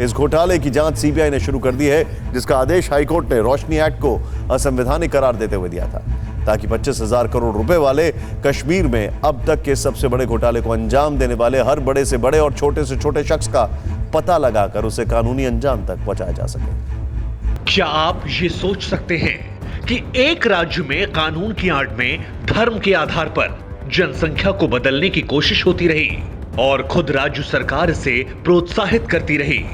इस घोटाले की जांच सीबीआई ने शुरू कर दी है, जिसका आदेश हाईकोर्ट ने रोशनी एक्ट को असंवैधानिक करार देते हुए दिया था, ताकि 25,000 करोड़ रुपए वाले कश्मीर में अब तक के सबसे बड़े घोटाले को अंजाम देने वाले हर बड़े से बड़े और छोटे से छोटे शख्स का पता लगाकर उसे कानूनी अंजाम तक पहुंचाया जा सके। क्या आप ये सोच सकते हैं कि एक राज्य में कानून की आड़ में धर्म के आधार पर जनसंख्या को बदलने की कोशिश होती रही और खुद राज्य सरकार इसे प्रोत्साहित करती रही?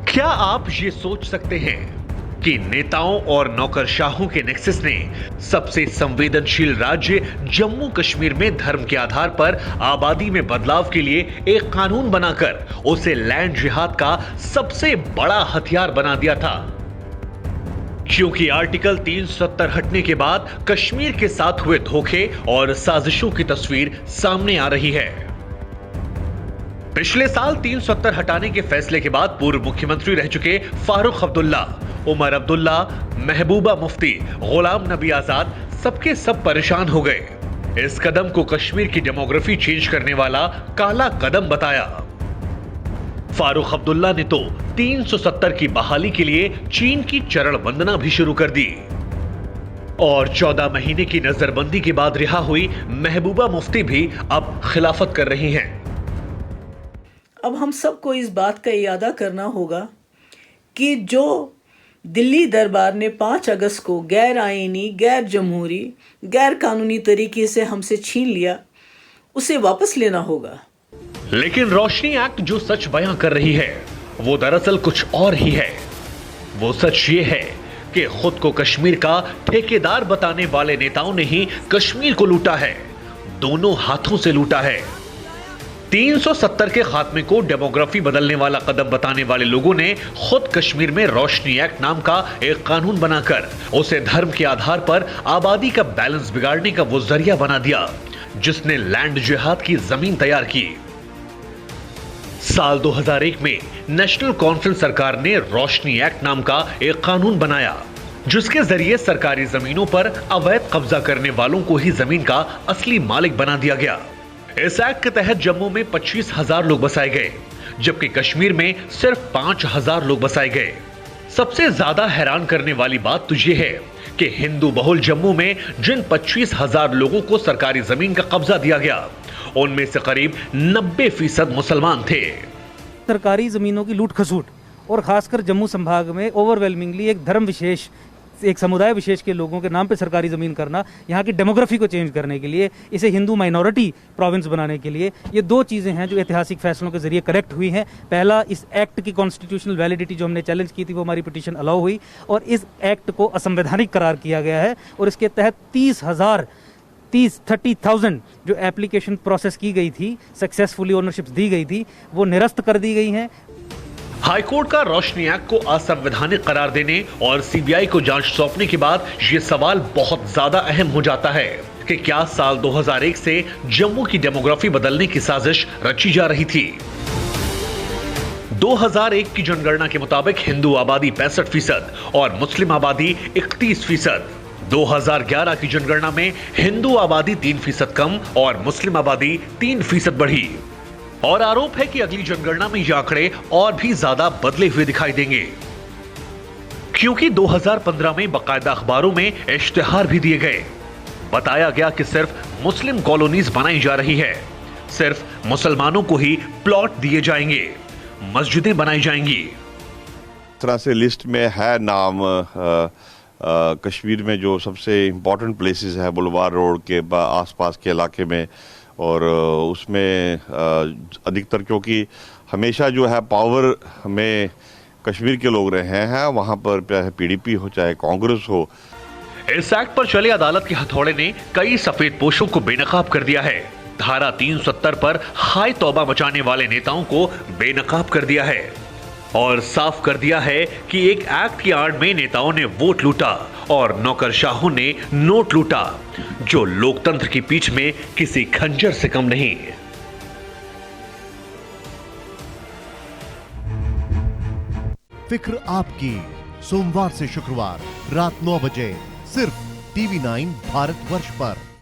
क्या आप ये सोच सकते हैं कि नेताओं और नौकरशाहों के नेक्सस ने सबसे संवेदनशील राज्य जम्मू कश्मीर में धर्म के आधार पर आबादी में बदलाव के लिए एक कानून बनाकर उसे लैंड जिहाद का सबसे बड़ा हथियार बना दिया था? क्योंकि आर्टिकल 370 हटने के बाद कश्मीर के साथ हुए धोखे और साजिशों की तस्वीर सामने आ रही है। पिछले साल 370 हटाने के फैसले के बाद पूर्व मुख्यमंत्री रह चुके फारूक अब्दुल्ला, उमर अब्दुल्ला, महबूबा मुफ्ती, गुलाम नबी आजाद सबके सब परेशान हो गए। इस कदम को कश्मीर की डेमोग्राफी चेंज करने वाला काला कदम बताया। फारूक अब्दुल्ला ने तो 370 की बहाली के लिए चीन की चरण वंदना भी शुरू कर दी और 14 महीने की नजरबंदी के बाद रिहा हुई महबूबा मुफ्ती भी अब खिलाफत कर रही हैं। अब हम सबको इस बात का इरादा करना होगा कि जो दिल्ली दरबार ने 5 अगस्त को गैर आईनी, गैर जमहूरी, गैर कानूनी तरीके से हमसे छीन लिया, उसे वापस लेना होगा। लेकिन रोशनी एक्ट जो सच बयां कर रही है वो दरअसल कुछ और ही है। वो सच ये है कि खुद को कश्मीर का ठेकेदार बताने वाले नेताओं ने ही कश्मीर को लूटा है, दोनों हाथों से लूटा है। 370 के खात्मे को डेमोग्राफी बदलने वाला कदम बताने वाले लोगों ने खुद कश्मीर में रोशनी एक्ट नाम का एक कानून बनाकर उसे धर्म के आधार पर आबादी का बैलेंस बिगाड़ने का वो जरिया बना दिया, जिसने लैंड जिहाद की जमीन तैयार की। साल 2001 में नेशनल कॉन्फ्रेंस सरकार ने रोशनी एक्ट नाम का एक कानून बनाया, जिसके जरिए सरकारी जमीनों पर अवैध कब्जा करने वालों को ही जमीन का असली मालिक बना दिया गया। इस एक्ट के तहत जम्मू में 25,000 लोग बसाए गए, जबकि कश्मीर में सिर्फ 5,000 लोग बसाए गए। सबसे ज्यादा हैरान करने वाली बात तो यह है कि हिंदू बहुल जम्मू में जिन 25,000 लोगों को सरकारी जमीन का कब्जा दिया गया, उनमें से करीब 90% मुसलमान थे। सरकारी जमीनों की लूट खसूट और खासकर जम्मू संभाग में ओवरवेलमिंगली एक धर्म विशेष, एक समुदाय विशेष के लोगों के नाम पे सरकारी जमीन करना, यहाँ की डेमोग्राफी को चेंज करने के लिए, इसे हिंदू माइनॉरिटी प्रोविंस बनाने के लिए, ये 2 चीजें हैं जो ऐतिहासिक फैसलों के जरिए करेक्ट हुई हैं। पहला, इस एक्ट की कॉन्स्टिट्यूशनल वैलिडिटी जो हमने चैलेंज की थी वो हमारी पिटीशन अलाउ हुई और इस एक्ट को असंवैधानिक करार किया गया है और इसके तहत 30,000 जो एप्लीकेशन प्रोसेस की गई थी, सक्सेसफुली ओनरशिप दी गई थी, वो निरस्त कर दी गई हैं। हाईकोर्ट का रोशनी एक्ट को असंवैधानिक करार देने और सीबीआई को जांच सौंपने के बाद यह सवाल बहुत ज्यादा अहम हो जाता है कि क्या साल 2001 से जम्मू की डेमोग्राफी बदलने की साजिश रची जा रही थी। 2001 की जनगणना के मुताबिक हिंदू आबादी 65% और मुस्लिम आबादी 31%। 2011 की जनगणना में हिंदू आबादी 3% कम और मुस्लिम आबादी 3% बढ़ी और आरोप है कि अगली जनगणना में ये आंकड़े और भी ज्यादा बदले हुए दिखाई देंगे, क्योंकि 2015 में बाकायदा अखबारों में इश्तिहार भी दिए गए। बताया गया कि सिर्फ मुस्लिम कॉलोनीज बनाई जा रही है, सिर्फ मुसलमानों को ही प्लॉट दिए जाएंगे, मस्जिदें बनाई जाएंगी। इस तरह से लिस्ट में है नाम कश्मीर में जो सबसे इम्पोर्टेंट प्लेसेस है बुलवार रोड के आसपास के इलाके में, और उसमें अधिकतर क्योंकि हमेशा जो है पावर में कश्मीर के लोग रहे हैं, वहाँ पर चाहे पीडीपी हो चाहे कांग्रेस हो। इस एक्ट पर चले अदालत के हथौड़े ने कई सफेद पोशों को बेनकाब कर दिया है। धारा 370 पर हाय तौबा मचाने वाले नेताओं को बेनकाब कर दिया है और साफ कर दिया है कि एक एक्ट की आड़ में नेताओं ने वोट लूटा और नौकरशाहों ने नोट लूटा, जो लोकतंत्र की पीठ में किसी खंजर से कम नहीं। फिक्र आपकी, सोमवार से शुक्रवार रात 9 बजे सिर्फ TV9 भारतवर्ष पर।